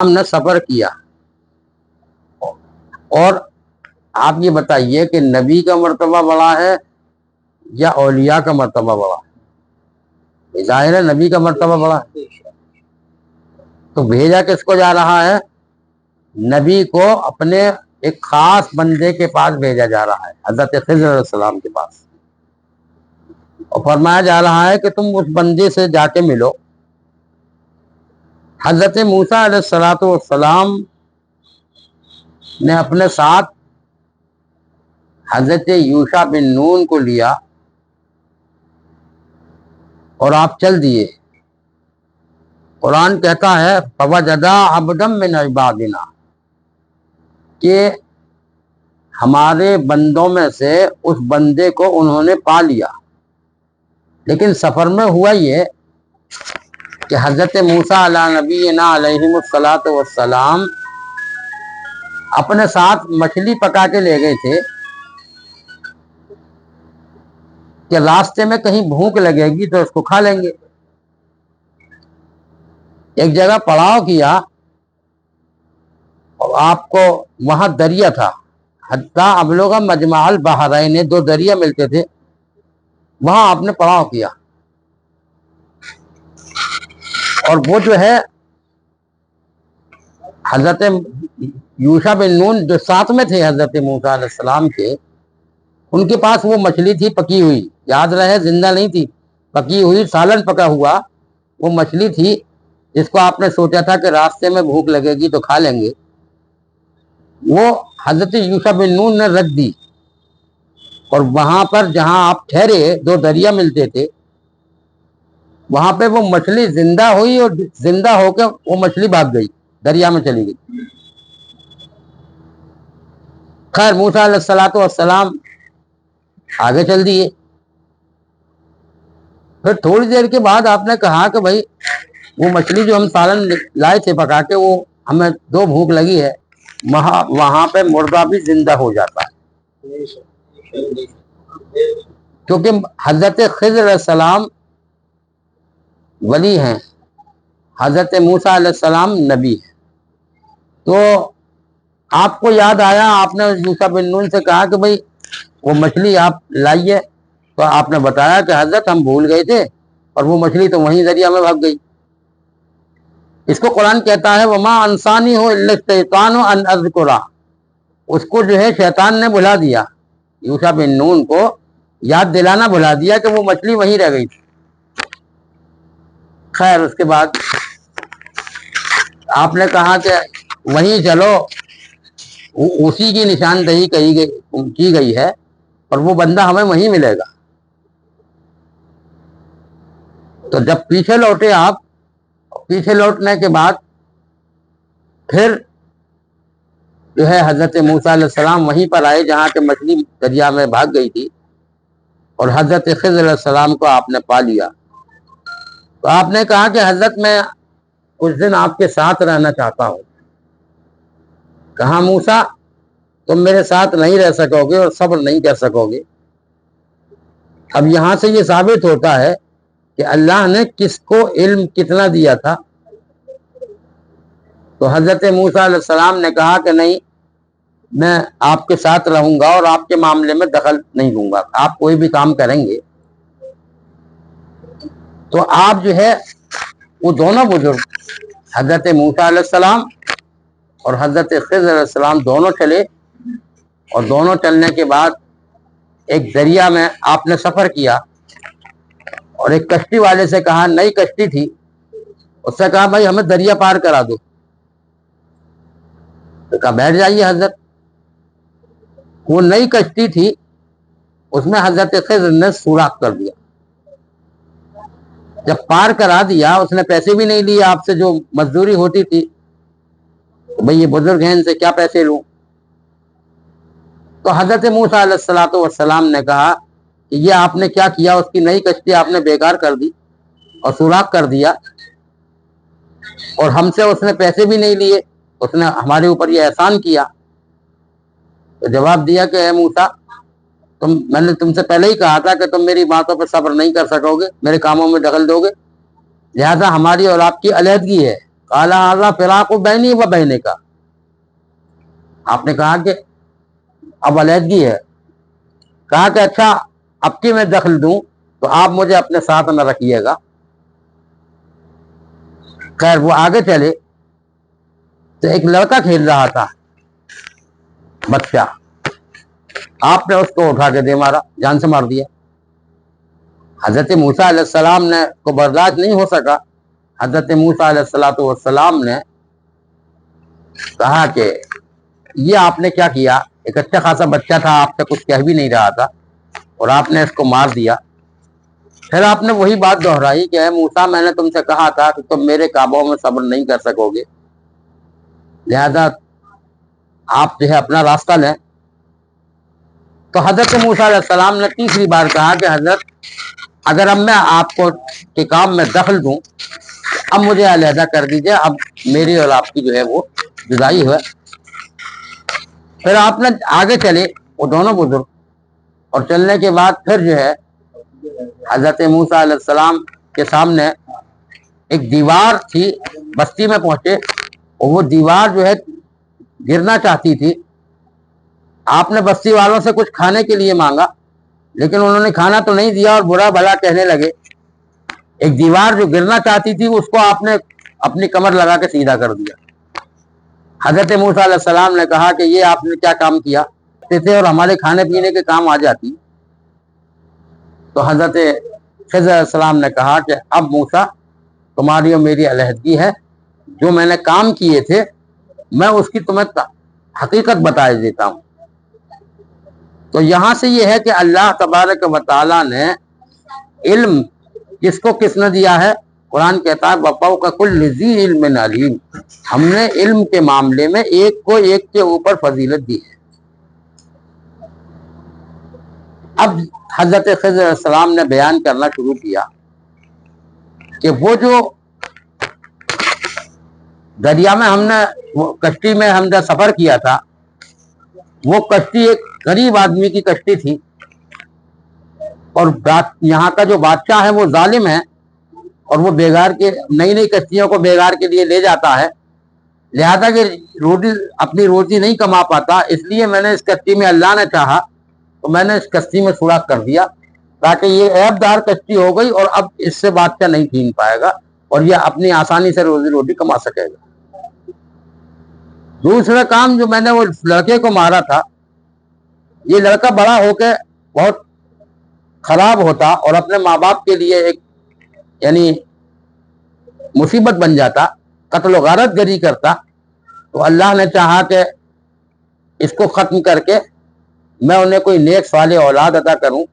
ہم نے سفر کیا. اور آپ یہ بتائیے کہ نبی کا مرتبہ بڑا ہے یا اولیاء کا مرتبہ بڑا ہے؟ ظاہر ہے نبی کا مرتبہ بڑا ہے. تو بھیجا کس کو جا رہا ہے؟ نبی کو اپنے ایک خاص بندے کے پاس بھیجا جا رہا ہے، حضرت خضر علیہ السلام کے پاس. اور فرمایا جا رہا ہے کہ تم اس بندے سے جا کے ملو. حضرت موسیٰ علیہ السلام نے اپنے ساتھ حضرت یوشع بن نون کو لیا اور آپ چل دیے. قرآن کہتا ہے فوجدا عبدا من عبادنا، کہ ہمارے بندوں میں سے اس بندے کو انہوں نے پا لیا. لیکن سفر میں ہوا یہ کہ حضرت موسیٰ علی نبینا علیہ الصلاۃ والسلام اپنے ساتھ مچھلی پکا کے لے گئے تھے کہ راستے میں کہیں بھوک لگے گی تو اس کو کھا لیں گے. ایک جگہ پڑاؤ کیا اور آپ کو وہاں دریا تھا، حتیٰ ابلغ مجمع البحرین، دو دریا ملتے تھے، وہاں آپ نے پڑاؤ کیا. اور وہ جو ہے حضرت یوشع بن نون جو ساتھ میں تھے حضرت موسیٰ علیہ السلام کے، ان کے پاس وہ مچھلی تھی پکی ہوئی، یاد رہے زندہ نہیں تھی، پکی ہوئی سالن پکا ہوا وہ مچھلی تھی جس کو آپ نے سوچا تھا کہ راستے میں بھوک لگے گی تو کھا لیں گے. وہ حضرت یوشع بن نون نے رکھ دی، اور وہاں پر جہاں آپ ٹھہرے دو دریا ملتے تھے، وہاں پہ وہ مچھلی زندہ ہوئی اور زندہ ہو کے وہ مچھلی بھاگ گئی، دریا میں چلی گئی. خیر موسیٰ علیہ السلام آگے چل دیے. پھر تھوڑی دیر کے بعد آپ نے کہا کہ بھائی وہ مچھلی جو ہم سالن لائے تھے پکا کے، وہ ہمیں دو بھوک لگی ہے، وہاں پہ مردہ بھی زندہ ہو جاتا ہے. کیونکہ حضرت خضر علیہ السلام ولی ہیں، حضرت موسیٰ علیہ السلام نبی ہیں. تو آپ کو یاد آیا، آپ نے یوشع بن نون سے کہا کہ بھائی وہ مچھلی آپ لائیے، تو آپ نے بتایا کہ حضرت ہم بھول گئے تھے اور وہ مچھلی تو وہیں دریا میں بھاگ گئی. اس کو قرآن کہتا ہے وما انسانی ہو الا الشیطان ان اذکرہ، اس کو جو ہے شیطان نے بھلا دیا، یوشع بن نون کو یاد دلانا بھلا دیا کہ وہ مچھلی وہیں رہ گئی تھی. خیر اس کے بعد آپ نے کہا کہ وہیں چلو، اسی کی نشاندہی کی گئی ہے اور وہ بندہ ہمیں وہیں ملے گا. تو جب پیچھے لوٹے آپ، پیچھے لوٹنے کے بعد پھر جو ہے حضرت موسیٰ علیہ السلام وہیں پر آئے جہاں کہ مچھلی دریا میں بھاگ گئی تھی، اور حضرت خضر علیہ السلام کو آپ نے پا لیا. تو آپ نے کہا کہ حضرت میں کچھ دن آپ کے ساتھ رہنا چاہتا ہوں. کہا موسیٰ تم میرے ساتھ نہیں رہ سکو گے اور صبر نہیں کر سکو گے. اب یہاں سے یہ ثابت ہوتا ہے کہ اللہ نے کس کو علم کتنا دیا تھا. تو حضرت موسیٰ علیہ السلام نے کہا کہ نہیں، میں آپ کے ساتھ رہوں گا اور آپ کے معاملے میں دخل نہیں دوں گا، آپ کوئی بھی کام کریں گے. تو آپ جو ہے وہ دونوں بزرگ حضرت موسیٰ علیہ السلام اور حضرت خضر علیہ السلام دونوں چلے، اور دونوں چلنے کے بعد ایک دریا میں آپ نے سفر کیا، اور ایک کشتی والے سے کہا، نئی کشتی تھی، اس سے کہا بھائی ہمیں دریا پار کرا دو. تو کہا بیٹھ جائیے حضرت. وہ نئی کشتی تھی، اس میں حضرت خضر نے سوراخ کر دیا. جب پار کرا دیا، اس نے پیسے بھی نہیں لیے آپ سے جو مزدوری ہوتی تھی، بھئی یہ بزرگ ہیں ان سے کیا پیسے لوں. تو حضرت موسیٰ علیہ السلام نے کہا کہ یہ آپ نے کیا کیا، اس کی نئی کشتی آپ نے بیکار کر دی اور سوراخ کر دیا، اور ہم سے اس نے پیسے بھی نہیں لیے، اس نے ہمارے اوپر یہ احسان کیا. تو جواب دیا کہ اے موسیٰ میں نے تم سے پہلے ہی کہا تھا کہ تم میری باتوں پہ صبر نہیں کر سکو گے، میرے کاموں میں دخل دو گے، لہذا ہماری اور آپ کی علیحدگی ہے، قال ھذا فراق بینی و بینک، آپ نے کہا کہ اب علیحدگی ہے. کہا کہ اچھا اب کی میں دخل دوں تو آپ مجھے اپنے ساتھ نہ رکھیے گا. خیر وہ آگے چلے تو ایک لڑکا کھیل رہا تھا بچہ، آپ نے اس کو اٹھا کے دے مارا، جان سے مار دیا. حضرت موسیٰ علیہ السلام نے کو برداشت نہیں ہو سکا. حضرت موسیٰ علیہ السلام نے کہا کہ یہ آپ نے کیا کیا؟ ایک اچھا خاصا بچہ تھا، آپ سے کچھ کہہ بھی نہیں رہا تھا اور آپ نے اس کو مار دیا. پھر آپ نے وہی بات دہرائی کہ اے موسیٰ، میں نے تم سے کہا تھا کہ تم میرے کعبوں میں صبر نہیں کر سکو گے، لہذا آپ جو ہے اپنا راستہ لیں. تو حضرت موسیٰ علیہ السلام نے تیسری بار کہا کہ حضرت اگر اب میں آپ کو کے کام میں دخل دوں اب مجھے علیحدہ کر دیجئے، اب میری اور آپ کی جو ہے وہ جدائی ہے. پھر آپ نے آگے چلے وہ دونوں بزرگ، اور چلنے کے بعد پھر جو ہے حضرت موسیٰ علیہ السلام کے سامنے ایک دیوار تھی. بستی میں پہنچے اور وہ دیوار جو ہے گرنا چاہتی تھی. آپ نے بستی والوں سے کچھ کھانے کے لیے مانگا لیکن انہوں نے کھانا تو نہیں دیا اور برا بھلا کہنے لگے. ایک دیوار جو گرنا چاہتی تھی اس کو آپ نے اپنی کمر لگا کے سیدھا کر دیا. حضرت موسیٰ علیہ السلام نے کہا کہ یہ آپ نے کیا کام کیا تھے اور ہمارے کھانے پینے کے کام آ جاتی. تو حضرت خضر علیہ السلام نے کہا کہ اب موسیٰ تمہاری اور میری علیحدگی ہے، جو میں نے کام کیے تھے میں اس کی تمہیں حقیقت بتا دیتا ہوں. تو یہاں سے یہ ہے کہ اللہ تبارک و تعالیٰ نے علم کس کو کس نے دیا ہے؟ قرآن کہتا ہے وَفَوْقَ كُلِّ ذِي عِلْمٍ عَلِيمٍ، ہم نے علم کے معاملے میں ایک کو ایک کے اوپر فضیلت دی ہے. اب حضرت خضر علیہ السلام نے بیان کرنا شروع کیا کہ وہ جو دریا میں ہم نے کشتی میں ہم نے سفر کیا تھا، وہ کشتی ایک غریب آدمی کی کشتی تھی اور یہاں کا جو بادشاہ ہے وہ ظالم ہے اور وہ بیگار کے نئی نئی کشتیوں کو بیگار کے لیے لے جاتا ہے، لہذا کہ اپنی روزی نہیں کما پاتا. اس لیے میں نے اس کشتی میں اللہ نے چاہا تو میں نے اس کشتی میں سوراخ کر دیا تاکہ یہ عیب دار کشتی ہو گئی اور اب اس سے بادشاہ نہیں چھین پائے گا اور یہ اپنی آسانی سے روزی روٹی کما سکے گا. دوسرا کام جو میں نے وہ لڑکے کو مارا تھا، یہ لڑکا بڑا ہو کے بہت خراب ہوتا اور اپنے ماں باپ کے لیے ایک یعنی مصیبت بن جاتا، قتل و غارت گری کرتا. تو اللہ نے چاہا کہ اس کو ختم کر کے میں انہیں کوئی نیک صالح اولاد عطا کروں،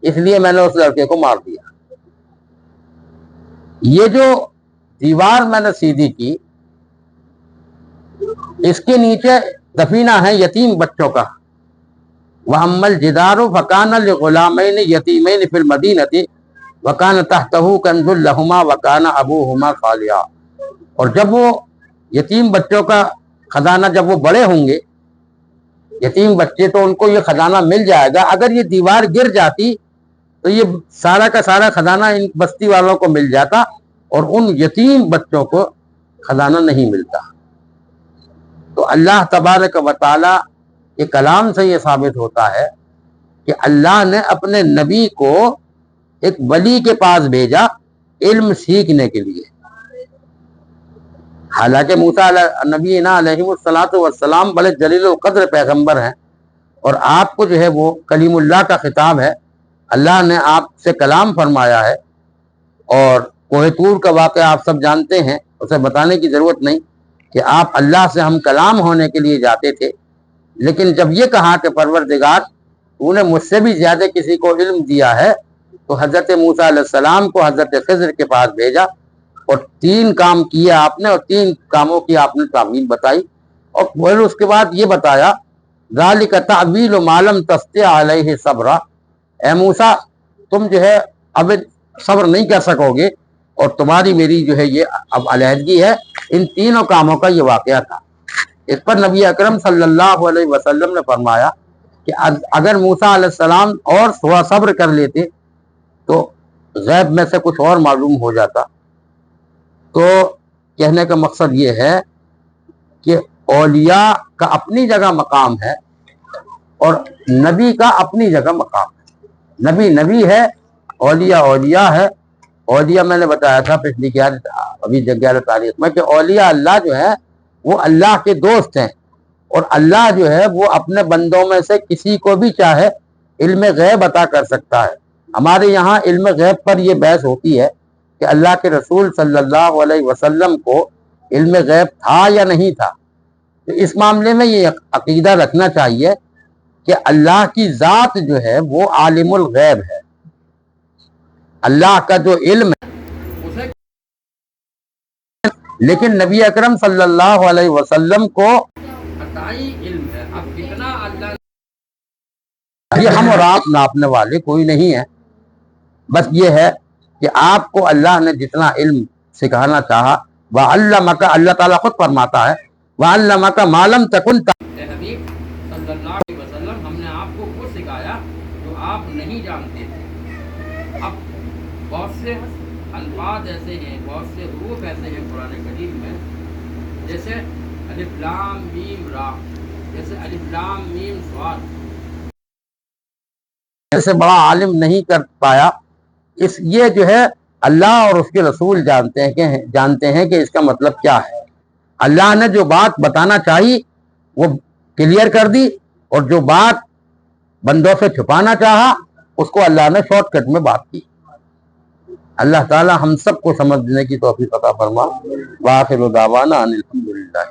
اس لیے میں نے اس لڑکے کو مار دیا. یہ جو دیوار میں نے سیدھی کی اس کے نیچے دفینہ ہے یتیم بچوں کا. وَأَمَّا الْجِدَارُ فَكَانَ لِغُلَامَيْنِ يَتِيمَيْنِ فِي الْمَدِينَةِ وَكَانَ تَحْتَهُ كَنْزٌ لَهُمَا وَكَانَ أَبُوهُمَا صَالِحًا. اور جب وہ یتیم بچوں کا خزانہ، جب وہ بڑے ہوں گے یتیم بچے، تو ان کو یہ خزانہ مل جائے گا. اگر یہ دیوار گر جاتی تو یہ سارا کا سارا خزانہ ان بستی والوں کو مل جاتا اور ان یتیم بچوں کو خزانہ نہیں ملتا. تو اللہ تبارک و تعالی کے کلام سے یہ ثابت ہوتا ہے کہ اللہ نے اپنے نبی کو ایک ولی کے پاس بھیجا علم سیکھنے کے لیے. حالانکہ موسیٰ نبینا علیہ السلام بڑے جلیل القدر پیغمبر ہیں اور آپ کو جو ہے وہ کلیم اللہ کا خطاب ہے، اللہ نے آپ سے کلام فرمایا ہے. اور کوہ طور کا واقعہ آپ سب جانتے ہیں، اسے بتانے کی ضرورت نہیں کہ آپ اللہ سے ہم کلام ہونے کے لیے جاتے تھے. لیکن جب یہ کہا کہ پروردگار تو نے مجھ سے بھی زیادہ کسی کو علم دیا ہے، تو حضرت موسیٰ علیہ السلام کو حضرت خضر کے پاس بھیجا اور 3 کام کیے آپ نے اور 3 کاموں کی آپ نے تعمیل بتائی. اور پھر اس کے بعد یہ بتایا ذالک تعویل ما لم تستطع علیہ صبرا، اے موسیٰ تم جو ہے اب صبر نہیں کر سکو گے اور تمہاری میری جو ہے یہ اب علیحدگی ہے. ان 3 کاموں کا یہ واقعہ تھا. اس پر نبی اکرم صلی اللہ علیہ وسلم نے فرمایا کہ اگر موسیٰ علیہ السلام اور تھوڑا صبر کر لیتے تو غیب میں سے کچھ اور معلوم ہو جاتا. تو کہنے کا مقصد یہ ہے کہ اولیاء کا اپنی جگہ مقام ہے اور نبی کا اپنی جگہ مقام ہے. نبی نبی ہے، اولیاء اولیاء ہے. اولیاء میں نے بتایا تھا پچھلی 11 تاریخ میں کہ اولیاء اللہ جو ہے وہ اللہ کے دوست ہیں، اور اللہ جو ہے وہ اپنے بندوں میں سے کسی کو بھی چاہے علم غیب عطا کر سکتا ہے. ہمارے یہاں علم غیب پر یہ بحث ہوتی ہے کہ اللہ کے رسول صلی اللہ علیہ وسلم کو علم غیب تھا یا نہیں تھا. تو اس معاملے میں یہ عقیدہ رکھنا چاہیے کہ اللہ کی ذات جو ہے وہ عالم الغیب ہے. اللہ کا جو علم ہے لیکن نبی اکرم صلی اللہ علیہ وسلم کو عطائی علم ہے. اب کتنا اللہ، یہ ہم اور آپ ناپنے والے کوئی نہیں ہے. بس یہ ہے کہ آپ کو اللہ نے جتنا علم سکھانا چاہا، وَعَلَّمَكَ، اللہ تعالیٰ خود فرماتا ہے وَعَلَّمَكَ مَا لَمْ تَكُنْ تَعْلَمُ. اے حبیب صلی اللہ علیہ وسلم، ہم نے آپ کو وہ سکھایا جو آپ نہیں جانتے تھے. اب بہت سے الفاظ ایسے ہیں، بہت سے حروف ایسے ہیں قرآن کریم میں، جیسے الف لام میم را، جیسے الف لام میم صاد، ایسے بڑا عالم نہیں کر پایا. یہ جو ہے اللہ اور اس کے رسول جانتے ہیں کہ اس کا مطلب کیا ہے. اللہ نے جو بات بتانا چاہی وہ کلیئر کر دی، اور جو بات بندوں سے چھپانا چاہا اس کو اللہ نے شارٹ کٹ میں بات کی. اللہ تعالی ہم سب کو سمجھنے کی توفیق عطا فرما. وآخر دعوانا ان الحمدللہ.